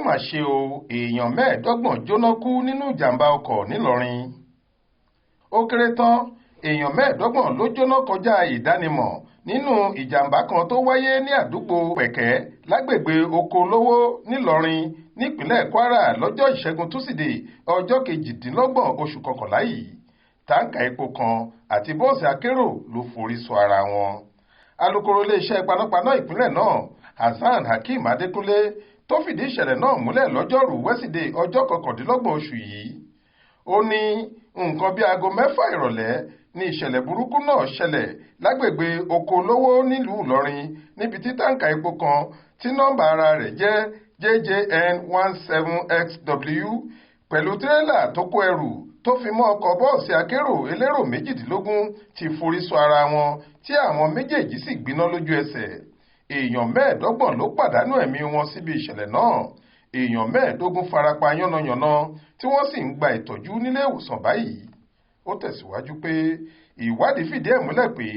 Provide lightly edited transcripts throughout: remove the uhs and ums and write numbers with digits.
mà ṣe o, èèyàn mẹ́ẹ̀ẹ́dọ́gbọ̀n jóná kú nínú ìjàmbá ọkọ̀ ńìlọrin. Ó kéré tán èèyàn mẹ́ẹ̀ẹ́dọ́gbọ̀n ló jóná kọjá ìdánimọ̀ nínú ìjàmbá kan tó wáyé ní àdúgbò Pẹ̀kẹ́ lágbègbè Okolówó ńìlọrin nípínlẹ̀ Kwara lọ́jọ́ Ìṣẹ́gun Túsídẹ̀ẹ́ ọjọ́ 28 oṣù kọkànlá yìí. Táǹkà epo kan àti bọ́ọ̀sì akérò ló forí sọ ara wọn. Alukoro iléeṣẹ́ panápaná ìpínlẹ̀ náà Hasan Hakeem Adékúnlé tó fìdí ìṣẹ̀lẹ̀ náà múlẹ̀ lọ́jọ́rú Wẹ́sídẹ̀ẹ́ ọjọ́ 29 oṣù yìí. Ó ní nǹkan bíi aago 6 ìrọ̀lẹ́ ní ìṣẹ̀lẹ̀ burúkú náà ṣẹlẹ̀ lágbègbè Okolówó nílùú Ìlọrin níbi tí táǹkà epo kan tí nọ́mbà ara rẹ̀ jẹ́ JJN 17XW pẹ̀lú tírélà tó kó ẹrù tó fi mọ́ ọkọ̀ bọ́ọ̀sì akérò elérò 18 ti forí sọ ara wọn tí àwọn méjèèjì sì gbiná lójú ẹsẹ̀. Èèyàn mẹ́ẹ̀ẹ́dọ́gbọ̀n ló pàdánù ẹ̀mí wọn síbi ìṣẹ̀lẹ̀ náà. Èèyàn 15 farapa yánnayànna tí wọ́n sì ń gba ìtọ́jú nílé ìwòsàn báyìí. Ó tẹ̀síwájú pé ìwádìí fìdí ẹ̀ múlẹ̀ pé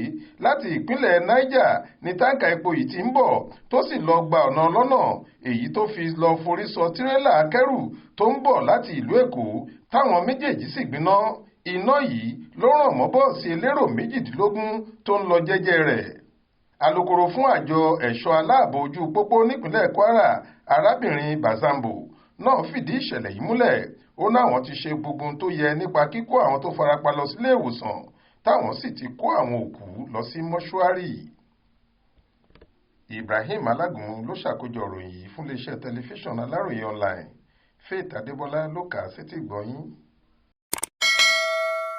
láti ìpínlẹ̀ Niger ni táǹkà epo yìí ti ń bọ̀ tó sì lọ gba ọ̀nà lọ́nà èyí tó fi lọ forí sọ tírélà akẹ́rù tó ń bọ̀ láti ìlú Èkó táwọn méjèèjì sì gbiná. Iná yìí ló ràn mọ́ bọ́ọ̀sì elérò 18 tó ń lọ jẹ́jẹ́ rẹ̀. Alukoro fún àjọ ẹ̀ṣọ́ aláàbò ojú pópó nípínlẹ̀ Kwara arábìnrin Bazambo náà fìdí ìṣẹ̀lẹ̀ yìí múlẹ̀. Ó náwọn ti ṣe gbogbo ohun tó yẹ nípa kíkó àwọn tó farapa lọ sílé ìwòsàn táwọn sì ti kó àwọn òkú lọ sí mọ́ṣúárì. Ibrahim Alágúnmu ló ṣàkójọ ìròyìn yìí fún iléeṣẹ́ tẹlifíṣàn Aláròye online. Faith Adébọlá ló kà á sétígbọ̀ọ́ yín.